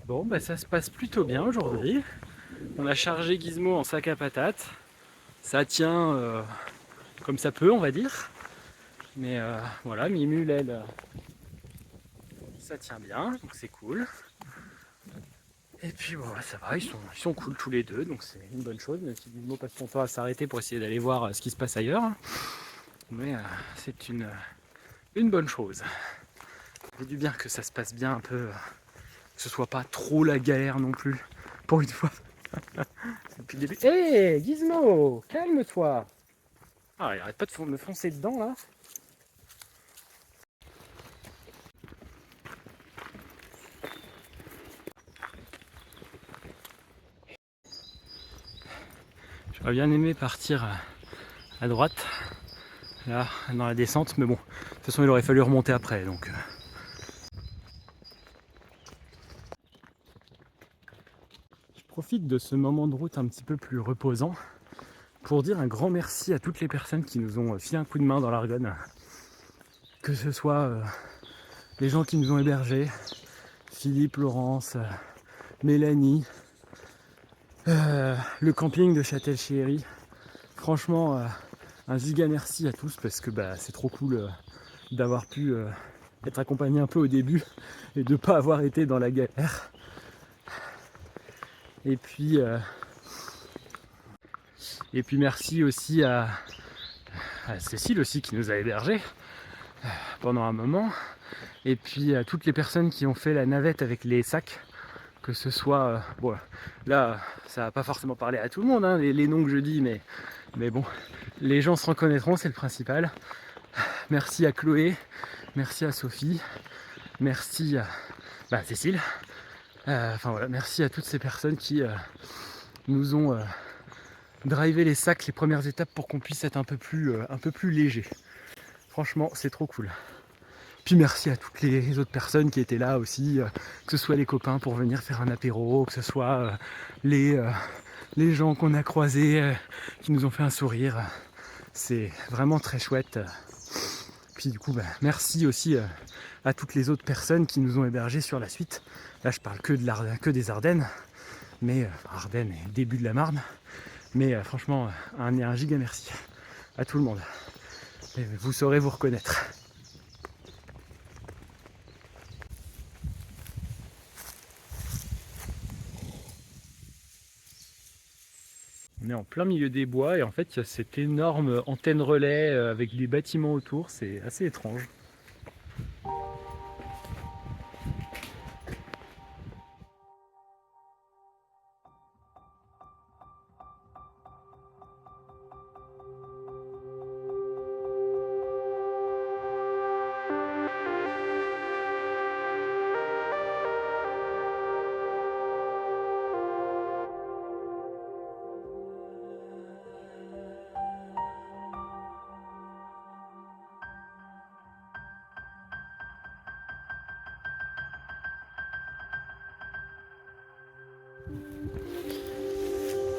Bon, bah ça se passe plutôt bien aujourd'hui. On a chargé Gizmo en sac à patates. Ça tient comme ça peut, on va dire. Mais voilà, Mimule, elle, ça tient bien, donc c'est cool. Et puis bon, ça va, ils sont cool tous les deux, donc c'est une bonne chose. Même si Gizmo passe son temps à s'arrêter pour essayer d'aller voir ce qui se passe ailleurs. Mais c'est une bonne chose. Ça fait du bien que ça se passe bien un peu, que ce soit pas trop la galère non plus, pour une fois. Depuis le début. Hé, hey, Gizmo, calme-toi. Ah, il arrête pas de me foncer dedans là. J'aurais bien aimé partir à droite, là, dans la descente, mais bon, de toute façon, il aurait fallu remonter après, donc. Je profite de ce moment de route un petit peu plus reposant pour dire un grand merci à toutes les personnes qui nous ont filé un coup de main dans l'Argonne. Que ce soit les gens qui nous ont hébergés, Philippe, Laurence, Mélanie, le camping de Châtel-Chéhéry. Franchement, un giga merci à tous parce que c'est trop cool d'avoir pu être accompagné un peu au début et de ne pas avoir été dans la galère. Et puis merci aussi à Cécile aussi qui nous a hébergés pendant un moment. Et puis à toutes les personnes qui ont fait la navette avec les sacs. Que ce soit, bon, là ça va pas forcément parler à tout le monde, hein, les noms que je dis, mais bon, les gens se reconnaîtront, c'est le principal. Merci à Chloé, merci à Sophie, merci à Cécile. Enfin voilà, merci à toutes ces personnes qui nous ont drivé les sacs les premières étapes pour qu'on puisse être un peu plus léger. Franchement, c'est trop cool. Puis merci à toutes les autres personnes qui étaient là aussi, que ce soit les copains pour venir faire un apéro, que ce soit les gens qu'on a croisés, qui nous ont fait un sourire. C'est vraiment très chouette. Puis du coup, merci aussi à toutes les autres personnes qui nous ont hébergés sur la suite. Là, je parle que des Ardennes, mais Ardennes et début de la Marne. Mais franchement, un giga merci à tout le monde. Et vous saurez vous reconnaître. On est en plein milieu des bois et en fait il y a cette énorme antenne relais avec les bâtiments autour, c'est assez étrange.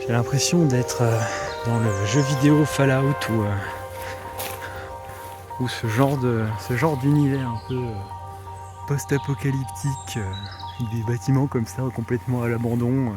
J'ai l'impression d'être dans le jeu vidéo Fallout ou ce genre d'univers un peu post-apocalyptique, avec des bâtiments comme ça complètement à l'abandon.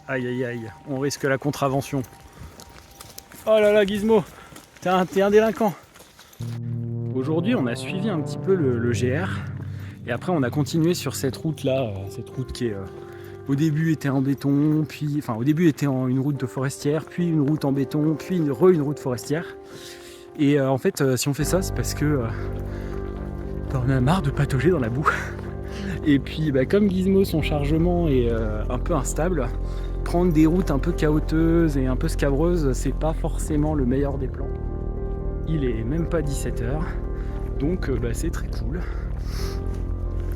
Aïe aïe aïe, on risque la contravention. Oh là là Gizmo, t'es un délinquant. Aujourd'hui on a suivi un petit peu le GR et après on a continué sur cette route là, cette route qui est au début était en béton, puis au début était une route de forestière, puis une route en béton, puis une route forestière. Et en fait si on fait ça c'est parce que On a marre de patauger dans la boue. Et puis comme Gizmo, son chargement est un peu instable, prendre des routes un peu chaotiques et un peu scabreuses, c'est pas forcément le meilleur des plans. Il est même pas 17h, donc c'est très cool.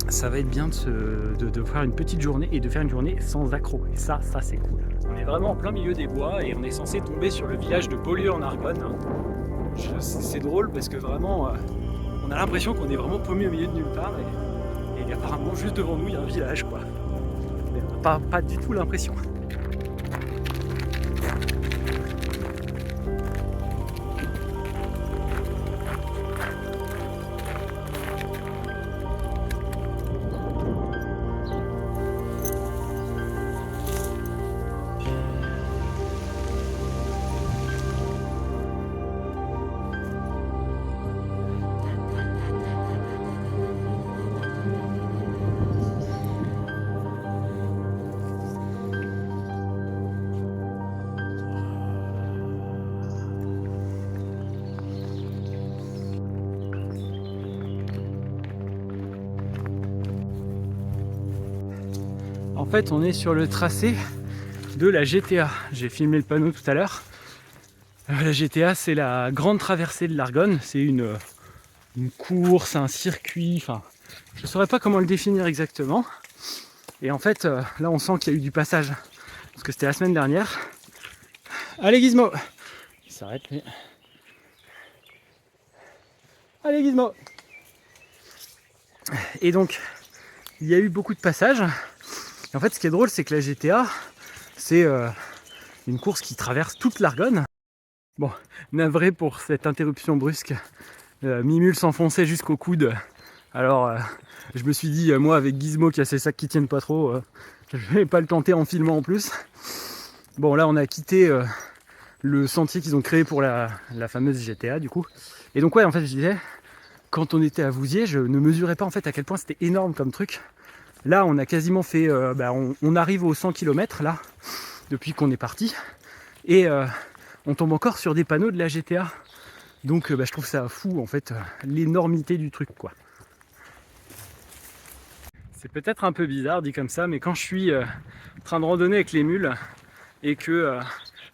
Ça va être bien de faire une petite journée et de faire une journée sans accroc. Et ça c'est cool. On est vraiment en plein milieu des bois et on est censé tomber sur le village de Beaulieu en Argonne. C'est drôle parce que vraiment on a l'impression qu'on est vraiment paumé au milieu de nulle part et apparemment juste devant nous il y a un village quoi. Mais on n'a pas du tout l'impression. En fait, on est sur le tracé de la GTA. J'ai filmé le panneau tout à l'heure. La GTA, c'est la grande traversée de l'Argonne. C'est une course, un circuit. Enfin, je ne saurais pas comment le définir exactement. Et en fait, là, on sent qu'il y a eu du passage. Parce que c'était la semaine dernière. Allez, Gizmo! Il s'arrête, mais... Allez, Gizmo! Et donc, il y a eu beaucoup de passages. Et en fait, ce qui est drôle, c'est que la GTA, c'est une course qui traverse toute l'Argonne. Bon, navré pour cette interruption brusque. Mimule s'enfonçait jusqu'au coude. Alors, je me suis dit, moi, avec Gizmo qui a ses sacs qui tiennent pas trop, je vais pas le tenter en filmant en plus. Bon, là, on a quitté le sentier qu'ils ont créé pour la fameuse GTA, du coup. Et donc, ouais, en fait, je disais, quand on était à Vouziers, je ne mesurais pas en fait à quel point c'était énorme comme truc. Là, on a quasiment fait... on arrive aux 100 km, là, depuis qu'on est parti. Et on tombe encore sur des panneaux de la GTA. Donc, je trouve ça fou, en fait, l'énormité du truc, quoi. C'est peut-être un peu bizarre, dit comme ça, mais quand je suis en train de randonner avec les mules, et que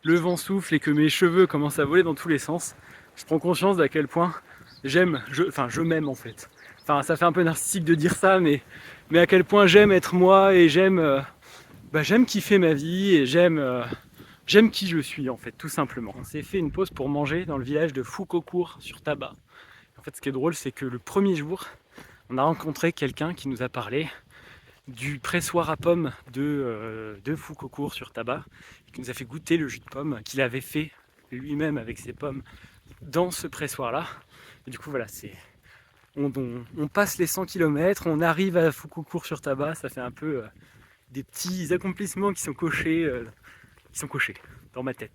le vent souffle, et que mes cheveux commencent à voler dans tous les sens, je prends conscience d'à quel point je m'aime, en fait. Enfin, ça fait un peu narcissique de dire ça, mais à quel point j'aime être moi et j'aime kiffer ma vie et j'aime qui je suis en fait, tout simplement. On s'est fait une pause pour manger dans le village de Foucaucourt sur Tabac. En fait, ce qui est drôle, c'est que le premier jour, on a rencontré quelqu'un qui nous a parlé du pressoir à pommes de Foucaucourt sur Tabac, qui nous a fait goûter le jus de pomme qu'il avait fait lui-même avec ses pommes dans ce pressoir-là. Et du coup, voilà, on passe les 100 km, on arrive à Foucaucourt sur Tabac, ça fait un peu des petits accomplissements qui sont cochés dans ma tête.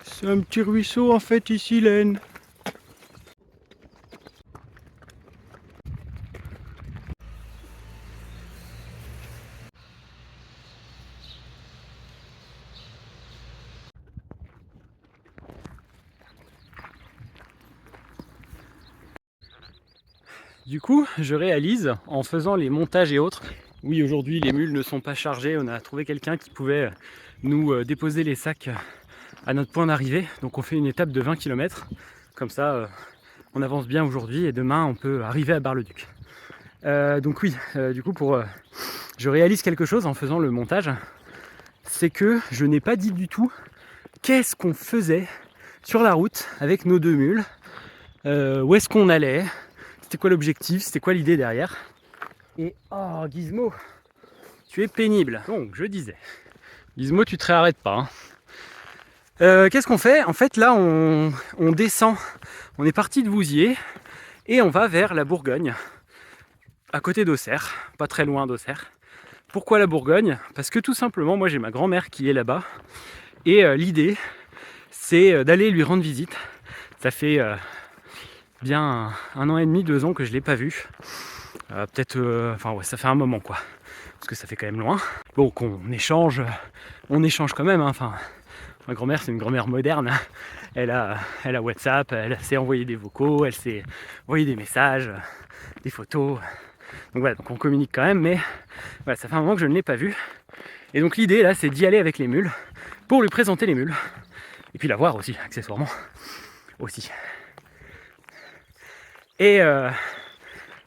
C'est un petit ruisseau en fait ici, l'Aisne. Du coup, je réalise, en faisant les montages et autres, oui, aujourd'hui les mules ne sont pas chargées, on a trouvé quelqu'un qui pouvait nous déposer les sacs à notre point d'arrivée, donc on fait une étape de 20 km, comme ça on avance bien aujourd'hui et demain on peut arriver à Bar-le-Duc. Donc oui, du coup je réalise quelque chose en faisant le montage, c'est que je n'ai pas dit du tout qu'est-ce qu'on faisait sur la route avec nos deux mules, où est-ce qu'on allait, c'était quoi l'objectif, c'était quoi l'idée derrière. Et oh Gizmo, tu es pénible. Donc je disais, Gizmo tu te réarrêtes pas. Qu'est-ce qu'on fait? En fait là on descend, on est parti de Vouziers et on va vers la Bourgogne, à côté d'Auxerre, pas très loin d'Auxerre. Pourquoi la Bourgogne? Parce que tout simplement moi j'ai ma grand-mère qui est là-bas et l'idée c'est d'aller lui rendre visite. Ça fait bien un an et demi, 2 ans que je l'ai pas vu. Peut-être, enfin ouais, ça fait un moment quoi, parce que ça fait quand même loin. Bon, on échange quand même, hein. Enfin, ma grand-mère, c'est une grand-mère moderne. Elle a WhatsApp, elle sait envoyer des vocaux, elle sait envoyer des messages, des photos. Donc voilà, donc on communique quand même, mais voilà, ça fait un moment que je ne l'ai pas vu. Et donc l'idée là, c'est d'y aller avec les mules, pour lui présenter les mules. Et puis la voir aussi, accessoirement. Aussi. Et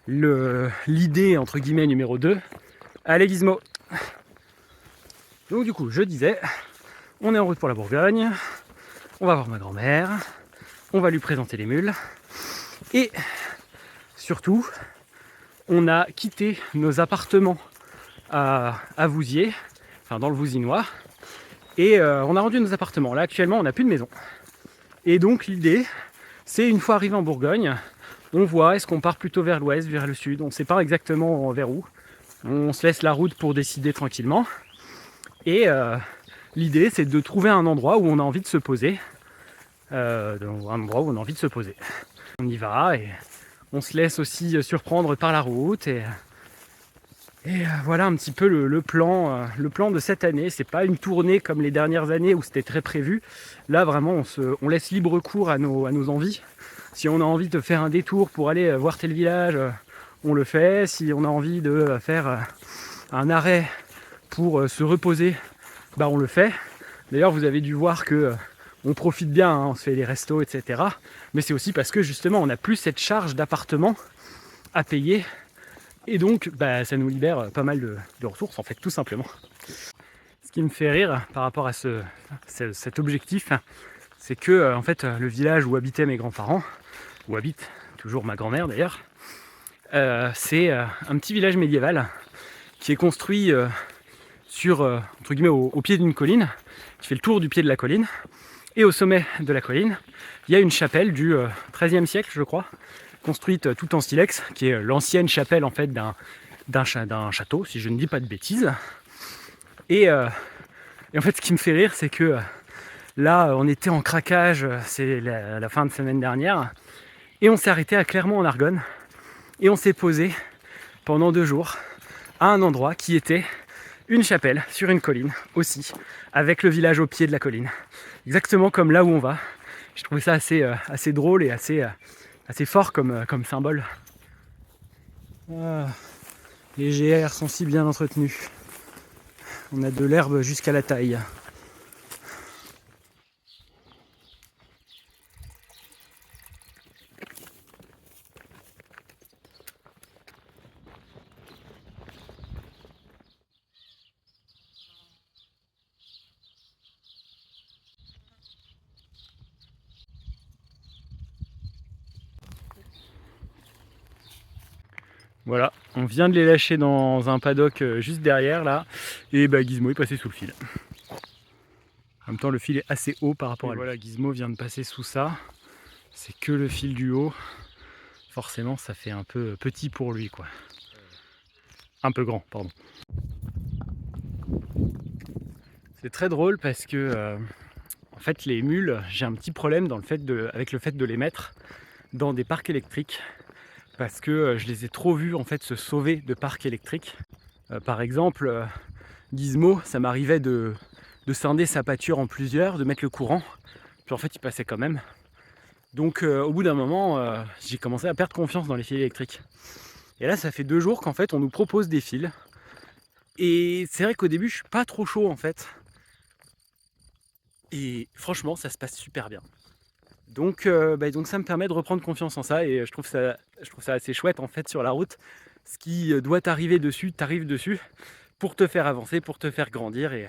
l'idée, entre guillemets, numéro 2, allez Gizmo. Donc du coup, je disais, on est en route pour la Bourgogne, on va voir ma grand-mère, on va lui présenter les mules, et surtout, on a quitté nos appartements à Vouziers, enfin dans le Vouzinois, et on a rendu nos appartements. Là actuellement, on n'a plus de maison. Et donc l'idée, c'est une fois arrivé en Bourgogne, on voit, est-ce qu'on part plutôt vers l'ouest, vers le sud, on ne sait pas exactement vers où. On se laisse la route pour décider tranquillement. Et l'idée, c'est de trouver un endroit où on a envie de se poser. On y va et on se laisse aussi surprendre par la route. Et voilà un petit peu le plan de cette année. C'est pas une tournée comme les dernières années où c'était très prévu. Là, vraiment, on laisse libre cours à nos envies. Si on a envie de faire un détour pour aller voir tel village, on le fait. Si on a envie de faire un arrêt pour se reposer, bah on le fait. D'ailleurs, vous avez dû voir que on profite bien, hein, on se fait des restos, etc. Mais c'est aussi parce que justement, on n'a plus cette charge d'appartement à payer. Et donc, bah, ça nous libère pas mal de ressources, en fait, tout simplement. Ce qui me fait rire par rapport à cet objectif, c'est que, en fait, le village où habitaient mes grands-parents, où habite toujours ma grand-mère d'ailleurs, c'est un petit village médiéval qui est construit sur, entre guillemets, au pied d'une colline, qui fait le tour du pied de la colline. Et au sommet de la colline, il y a une chapelle du XIIIe siècle, je crois, construite tout en silex, qui est l'ancienne chapelle en fait d'un château, si je ne dis pas de bêtises. Et en fait, ce qui me fait rire, c'est que là, on était en craquage, c'est la fin de semaine dernière, et on s'est arrêté à Clermont-en-Argonne, et on s'est posé pendant 2 jours à un endroit qui était une chapelle sur une colline aussi, avec le village au pied de la colline, exactement comme là où on va. Je trouvais ça assez drôle et assez fort comme symbole. Ah, les GR sont si bien entretenus. On a de l'herbe jusqu'à la taille. Voilà, on vient de les lâcher dans un paddock juste derrière là, et bah Gizmo est passé sous le fil. En même temps, le fil est assez haut par rapport à lui. Voilà, Gizmo vient de passer sous ça. C'est que le fil du haut. Forcément, ça fait un peu petit pour lui, quoi. Un peu grand, pardon. C'est très drôle parce que, en fait, les mules, j'ai un petit problème avec le fait de les mettre dans des parcs électriques. Parce que je les ai trop vus en fait se sauver de parcs électriques. Par exemple, Gizmo, ça m'arrivait de scinder sa pâture en plusieurs, de mettre le courant, puis en fait il passait quand même. Donc au bout d'un moment, j'ai commencé à perdre confiance dans les fils électriques. Et là ça fait 2 jours qu'en fait on nous propose des fils. Et c'est vrai qu'au début je suis pas trop chaud en fait. Et franchement ça se passe super bien. Donc ça me permet de reprendre confiance en ça et je trouve ça assez chouette en fait sur la route. Ce qui doit t'arriver dessus, t'arrive dessus pour te faire avancer, pour te faire grandir et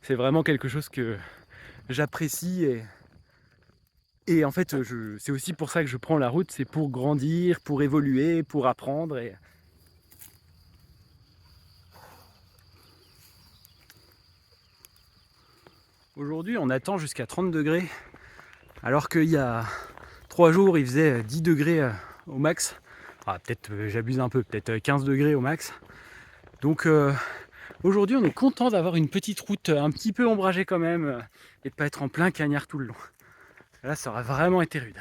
c'est vraiment quelque chose que j'apprécie et en fait c'est aussi pour ça que je prends la route, c'est pour grandir, pour évoluer, pour apprendre et aujourd'hui on attend jusqu'à 30 degrés alors qu'il y a 3 jours il faisait 10 degrés au max. Ah, peut-être j'abuse un peu, peut-être 15 degrés au max. Donc aujourd'hui on est content d'avoir une petite route un petit peu ombragée quand même et de pas être en plein cagnard tout le long. Là ça aurait vraiment été rude.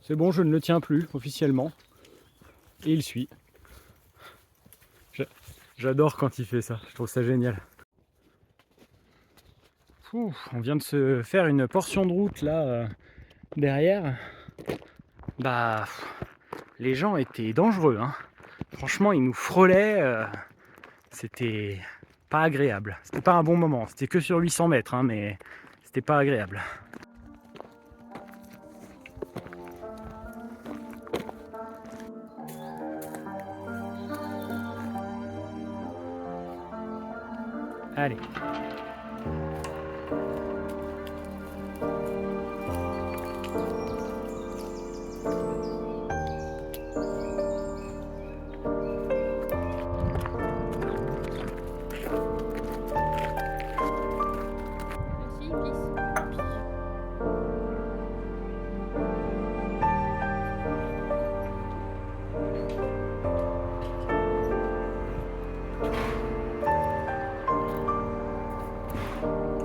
C'est bon, je ne le tiens plus officiellement. Et il suit. J'adore quand il fait ça, je trouve ça génial. On vient de se faire une portion de route là derrière. Bah, les gens étaient dangereux, hein. Franchement, ils nous frôlaient. C'était pas agréable. C'était pas un bon moment. C'était que sur 800 mètres, hein, mais c'était pas agréable. Allez.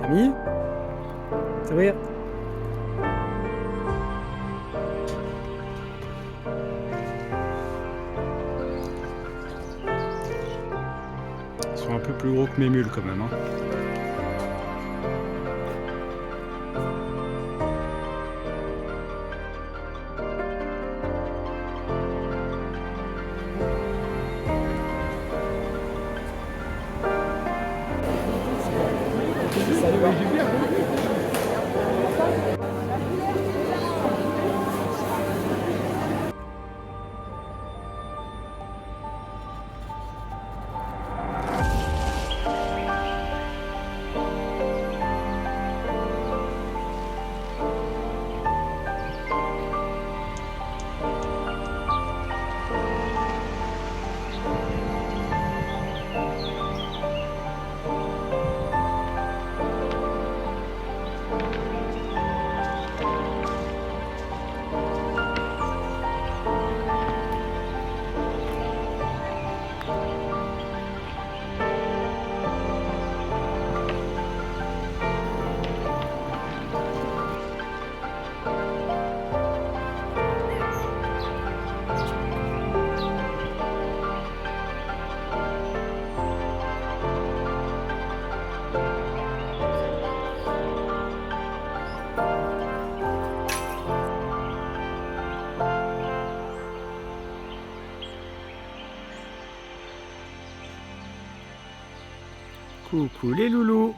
Camille, sourire. Ils sont un peu plus gros que mes mules quand même, hein. Coucou les loulous.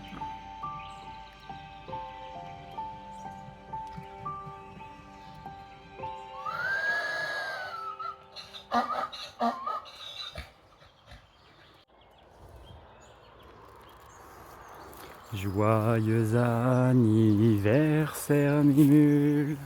Joyeux anniversaire Mimule.